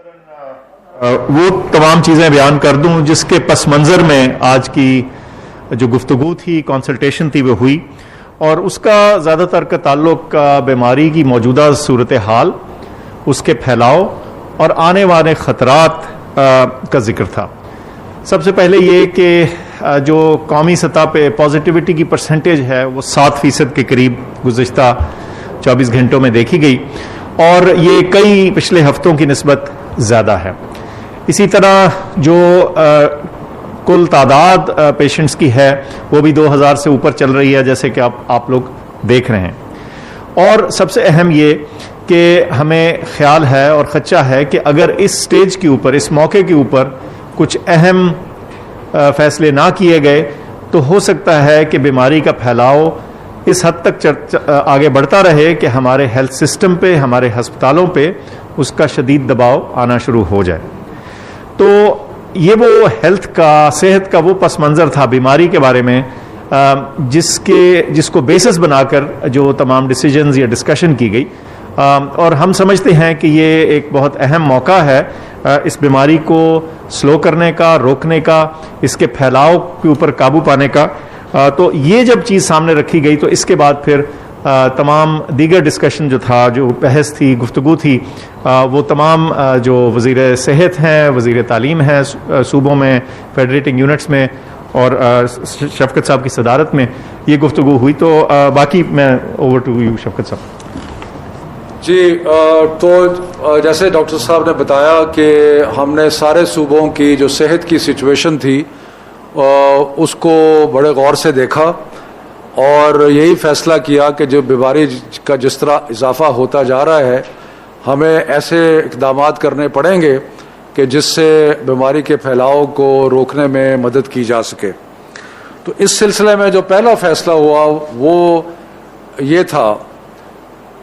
वो तमाम चीज़ें बयान कर दूं जिसके पस मंज़र में आज की जो गुफ्तगू थी, कंसल्टेशन थी, वो हुई, और उसका ज़्यादातर का ताल्लुक बीमारी की मौजूदा सूरत हाल, उसके फैलाव और आने वाले ख़तरात का जिक्र था। सबसे पहले ये कि जो कौमी सतह पे पॉजिटिविटी की परसेंटेज है वो 7% के करीब गुज़िश्ता 24 घंटों में देखी गई, और ये कई पिछले हफ्तों की निस्बत ज़्यादा है। इसी तरह जो कुल तादाद पेशेंट्स की है वो भी 2000 से ऊपर चल रही है, जैसे कि आप लोग देख रहे हैं। और सबसे अहम ये कि हमें ख्याल है और खदशा है कि अगर इस स्टेज के ऊपर, इस मौके के ऊपर कुछ अहम फैसले ना किए गए तो हो सकता है कि बीमारी का फैलाव इस हद तक आगे बढ़ता रहे कि हमारे हेल्थ सिस्टम पे, हमारे हस्पतालों पे उसका शदीद दबाव आना शुरू हो जाए। तो ये वो हेल्थ का, सेहत का वो पस मंज़र था बीमारी के बारे में जिसको बेसिस बनाकर जो तमाम डिसीजंस या डिस्कशन की गई, और हम समझते हैं कि ये एक बहुत अहम मौका है इस बीमारी को स्लो करने का, रोकने का, इसके फैलाव के ऊपर काबू पाने का। तो ये जब चीज़ सामने रखी गई तो इसके बाद फिर तमाम दीगर डिस्कशन जो था, जो बहस थी, गुफ्तगू थी, वो तमाम जो वज़ीर सेहत हैं, वज़ीर तालीम हैं सूबों में, फेडरेटिंग यूनिट्स में, और शफकत साहब की सदारत में ये गुफ्तगू हुई। तो बाकी मैं ओवर टू यू शफकत साहब। जी, तो जैसे डॉक्टर साहब ने बताया कि हमने सारे सूबों की जो सेहत की सिचुएशन थी उसको बड़े गौर से देखा और यही फैसला किया कि जो बीमारी का जिस तरह इजाफा होता जा रहा है, हमें ऐसे इक़दाम करने पड़ेंगे कि जिससे बीमारी के फैलाव को रोकने में मदद की जा सके। तो इस सिलसिले में जो पहला फैसला हुआ वो ये था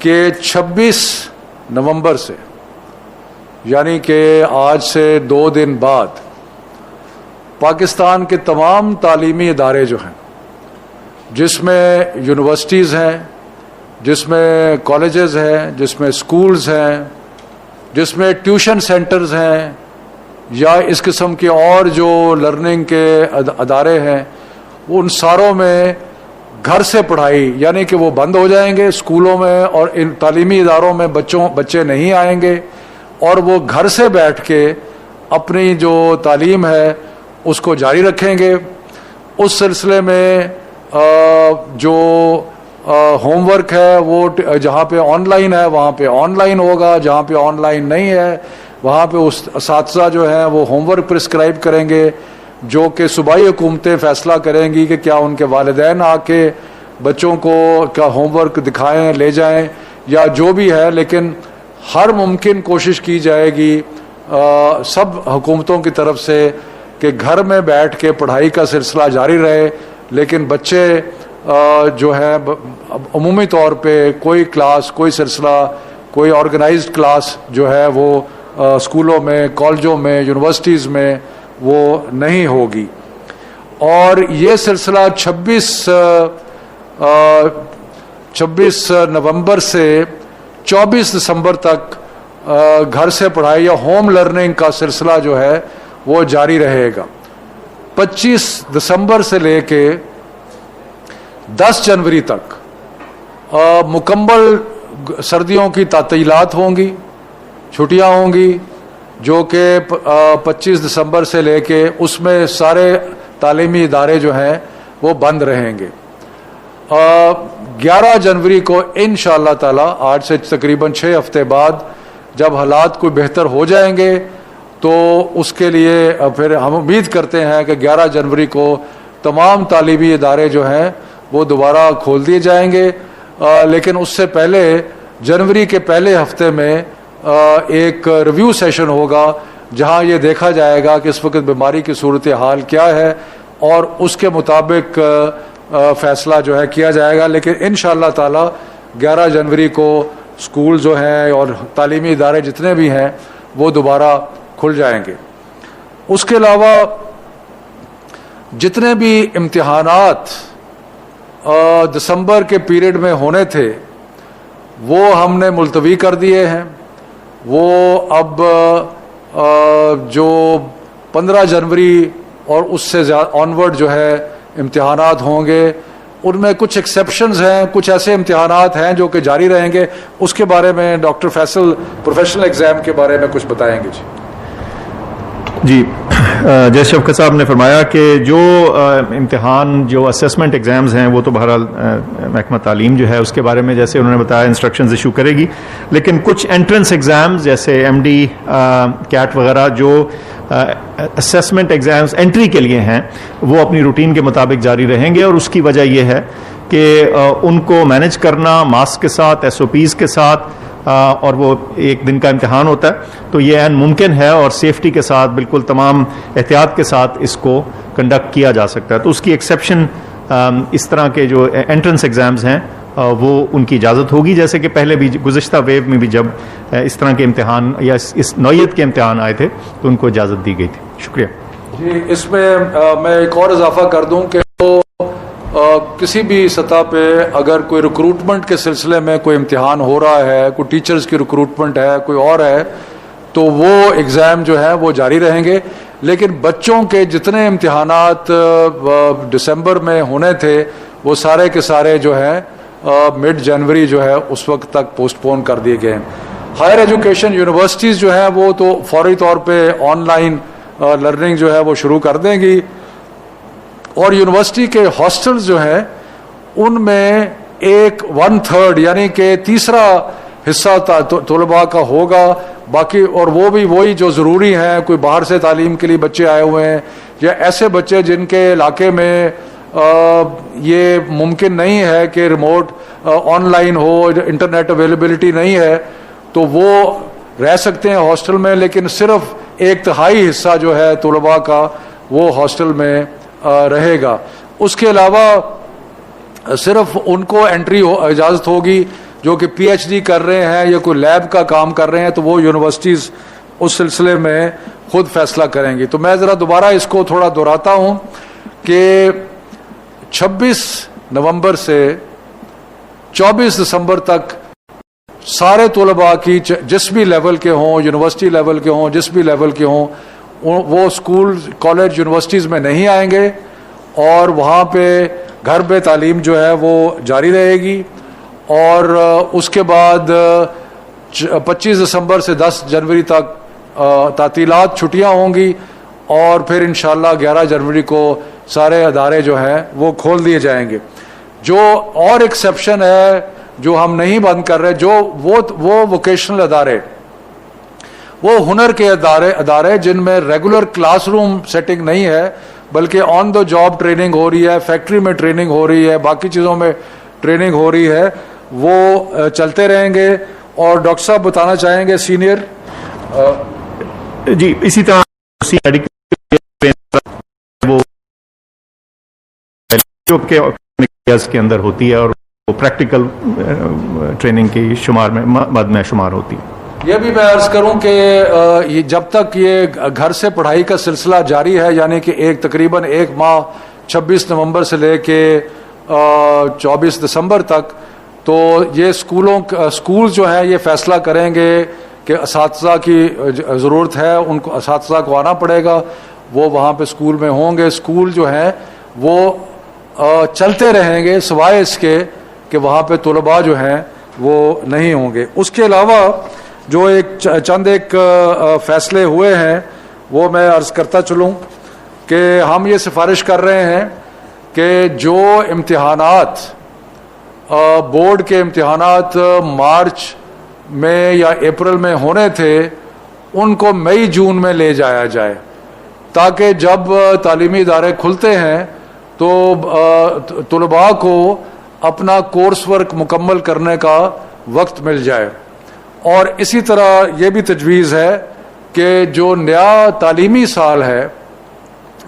कि 26 नवंबर से, यानी कि आज से 2 दिन बाद, पाकिस्तान के तमाम तालीमी इदारे जो हैं, जिसमें यूनिवर्सिटीज़ हैं, जिसमें कॉलेजेस हैं, जिसमें स्कूल्स हैं, जिसमें ट्यूशन सेंटर्स हैं, या इस किस्म के और जो लर्निंग के अदारे हैं, उन सारों में घर से पढ़ाई, यानी कि वो बंद हो जाएंगे। स्कूलों में और इन तालीमी इदारों में बच्चे नहीं आएंगे और वो घर से बैठ के अपनी जो तालीम है उसको जारी रखेंगे। उस सिलसिले में जो होमवर्क है वो जहाँ पे ऑनलाइन है वहाँ पे ऑनलाइन होगा, जहाँ पे ऑनलाइन नहीं है वहाँ पे उस असातिज़ा जो है वो होमवर्क प्रिस्क्राइब करेंगे, जो कि सूबाई हुकूमतें फ़ैसला करेंगी कि क्या उनके वालिदैन आके बच्चों को क्या होमवर्क दिखाएं, ले जाएं, या जो भी है। लेकिन हर मुमकिन कोशिश की जाएगी सब हुकूमतों की तरफ से कि घर में बैठ के पढ़ाई का सिलसिला जारी रहे, लेकिन बच्चे जो है अमूमी तौर पे कोई क्लास, कोई सिलसिला, कोई ऑर्गेनाइज्ड क्लास जो है वो स्कूलों में, कॉलेजों में, यूनिवर्सिटीज़ में वो नहीं होगी। और ये सिलसिला 26 नवंबर से 24 दिसंबर तक घर से पढ़ाई या होम लर्निंग का सिलसिला जो है वो जारी रहेगा। 25 दिसंबर से लेके 10 जनवरी तक मुकम्मल सर्दियों की तातीलात होंगी, छुट्टियां होंगी, जो कि 25 दिसंबर से लेके उसमें सारे तालीमी इदारे जो हैं वो बंद रहेंगे। 11 जनवरी को इंशाअल्लाह ताला, आज से तकरीबन 6 हफ्ते बाद, जब हालात कोई बेहतर हो जाएंगे तो उसके लिए फिर हम उम्मीद करते हैं कि 11 जनवरी को तमाम तालीमी इदारे जो हैं वो दोबारा खोल दिए जाएंगे। लेकिन उससे पहले जनवरी के पहले हफ्ते में एक रिव्यू सेशन होगा जहां ये देखा जाएगा कि इस वक्त बीमारी की सूरत हाल क्या है और उसके मुताबिक फैसला जो है किया जाएगा। लेकिन इंशाअल्लाह ताला 11 जनवरी को स्कूल जो हैं और तालीमी इदारे जितने भी हैं वो दोबारा खुल जाएंगे। उसके अलावा जितने भी इम्तिहानात दिसंबर के पीरियड में होने थे वो हमने मुलतवी कर दिए हैं। वो अब जो 15 जनवरी और उससे ऑनवर्ड जो है इम्तिहानात होंगे, उनमें कुछ एक्सेप्शंस हैं, कुछ ऐसे इम्तिहानात हैं जो कि जारी रहेंगे। उसके बारे में डॉक्टर फैसल प्रोफेशनल एग्ज़ाम के बारे में कुछ बताएंगे। जी, जैसे शफकत साहब ने फरमाया कि जो इम्तिहान, जो असेसमेंट एग्ज़ाम्स हैं, वो तो बहरहाल महकमा तालीम जो है उसके बारे में जैसे उन्होंने बताया इंस्ट्रक्शंस इशू करेगी, लेकिन कुछ एंट्रेंस एग्ज़ाम्स जैसे MD कैट वगैरह जो असेसमेंट एग्ज़ाम्स एंट्री के लिए हैं, वो अपनी रूटीन के मुताबिक जारी रहेंगे। और उसकी वजह यह है कि उनको मैनेज करना मास्क के साथ, SOPs के साथ, और वो एक दिन का इम्तिहान होता है, तो ये मुमकिन है और सेफ्टी के साथ बिल्कुल तमाम एहतियात के साथ इसको कंडक्ट किया जा सकता है। तो उसकी एक्सेप्शन इस तरह के जो एंट्रेंस एग्ज़ाम्स हैं वो उनकी इजाज़त होगी, जैसे कि पहले भी गुज़िश्ता वेव में भी जब इस तरह के इम्तिहान या इस नौयत के इम्तिहान आए थे तो उनको इजाज़त दी गई थी। शुक्रिया जी। इसमें मैं एक और इजाफा कर दूं कि किसी भी सतह पे अगर कोई रिक्रूटमेंट के सिलसिले में कोई इम्तिहान हो रहा है, कोई टीचर्स की रिक्रूटमेंट है, कोई और है, तो वो एग्ज़ाम जो है वो जारी रहेंगे। लेकिन बच्चों के जितने इम्तिहानात दिसंबर में होने थे वो सारे के सारे जो है मिड जनवरी जो है उस वक्त तक पोस्टपोन कर दिए गए हैं। हायर एजुकेशन यूनिवर्सिटीज़ जो है वो तो फौरी तौर पे ऑनलाइन लर्निंग जो है वो शुरू कर देंगी, और यूनिवर्सिटी के हॉस्टल्स जो हैं उनमें 1/3 यानी कि तीसरा हिस्सा तलबा का होगा। बाकी और वो भी वही जो ज़रूरी हैं, कोई बाहर से तालीम के लिए बच्चे आए हुए हैं या ऐसे बच्चे जिनके इलाके में ये मुमकिन नहीं है कि रिमोट ऑनलाइन हो, इंटरनेट अवेलेबिलिटी नहीं है, तो वो रह सकते हैं हॉस्टल में। लेकिन सिर्फ 1/3 हिस्सा जो है तलबा का वो हॉस्टल में रहेगा। उसके अलावा सिर्फ उनको एंट्री इजाज़त होगी जो कि PhD कर रहे हैं या कोई लैब का काम कर रहे हैं, तो वो यूनिवर्सिटीज़ उस सिलसिले में खुद फैसला करेंगी। तो मैं ज़रा दोबारा इसको थोड़ा दोहराता हूँ कि 26 नवंबर से 24 दिसंबर तक सारे तलबा की जिस भी लेवल के हों, यूनिवर्सिटी लेवल के हों, जिस भी लेवल के हों, वो स्कूल कॉलेज यूनिवर्सिटीज़ में नहीं आएंगे और वहाँ पे घर पे तालीम जो है वो जारी रहेगी। और उसके बाद 25 दिसंबर से 10 जनवरी तक तातीलात छुट्टियाँ होंगी और फिर इंशाल्लाह 11 जनवरी को सारे अदारे जो हैं वो खोल दिए जाएंगे। जो और एक्सेप्शन है जो हम नहीं बंद कर रहे, जो वो वोकेशनल अदारे, वो हुनर के अदारे जिनमें रेगुलर क्लासरूम सेटिंग नहीं है बल्कि ऑन द जॉब ट्रेनिंग हो रही है, फैक्ट्री में ट्रेनिंग हो रही है, बाकी चीज़ों में ट्रेनिंग हो रही है, वो चलते रहेंगे। और डॉक्टर साहब बताना चाहेंगे सीनियर। जी, इसी तरह वो के अंदर होती है और वो प्रैक्टिकल ट्रेनिंग की शुमार में मद में शुमार होती है। ये भी मैं अर्ज करूं कि जब तक ये घर से पढ़ाई का सिलसिला जारी है, यानी कि तकरीबन 1 माह 26 नवंबर से लेके 24 दिसंबर तक, तो ये स्कूल जो है ये फैसला करेंगे कि असातिज़ा की ज़रूरत है, उनको असातिज़ा को आना पड़ेगा, वो वहाँ पे स्कूल में होंगे। स्कूल जो हैं वो चलते रहेंगे सिवाय इसके कि वहाँ पे तलबा जो हैं वो नहीं होंगे। उसके अलावा जो चंद फैसले हुए हैं वो मैं अर्ज़ करता चलूँ कि हम ये सिफारिश कर रहे हैं कि जो इम्तिहानात बोर्ड के इम्तिहानात मार्च में या अप्रैल में होने थे उनको मई जून में ले जाया जाए, ताकि जब तालीमी इदारे खुलते हैं तो तलबा को अपना कोर्स वर्क मुकम्मल करने का वक्त मिल जाए। और इसी तरह ये भी तजवीज़ है कि जो नया तालीमी साल है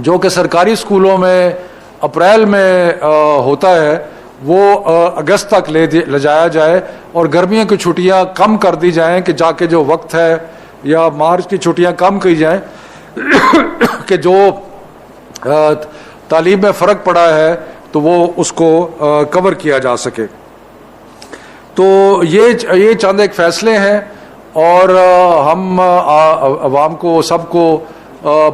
जो कि सरकारी स्कूलों में अप्रैल में होता है वो अगस्त तक ले जाया जाए और गर्मियों की छुट्टियां कम कर दी जाएं कि जाके जो वक्त है या मार्च की छुट्टियां कम की जाएं कि जो तालीम में फ़र्क पड़ा है तो वो उसको कवर किया जा सके। तो ये चंद एक फ़ैसले हैं और हम अवाम को सबको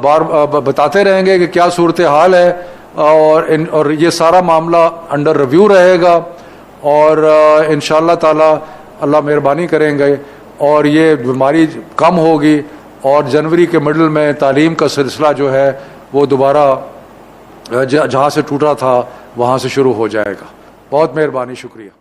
बार बताते रहेंगे कि क्या सूरत हाल है, और ये सारा मामला अंडर रिव्यू रहेगा, और इंशाअल्लाह ताला अल्लाह मेहरबानी करेंगे और ये बीमारी कम होगी, और जनवरी के मिडल में तालीम का सिलसिला जो है वो दोबारा जहाँ से टूटा था वहाँ से शुरू हो जाएगा। बहुत मेहरबानी, शुक्रिया।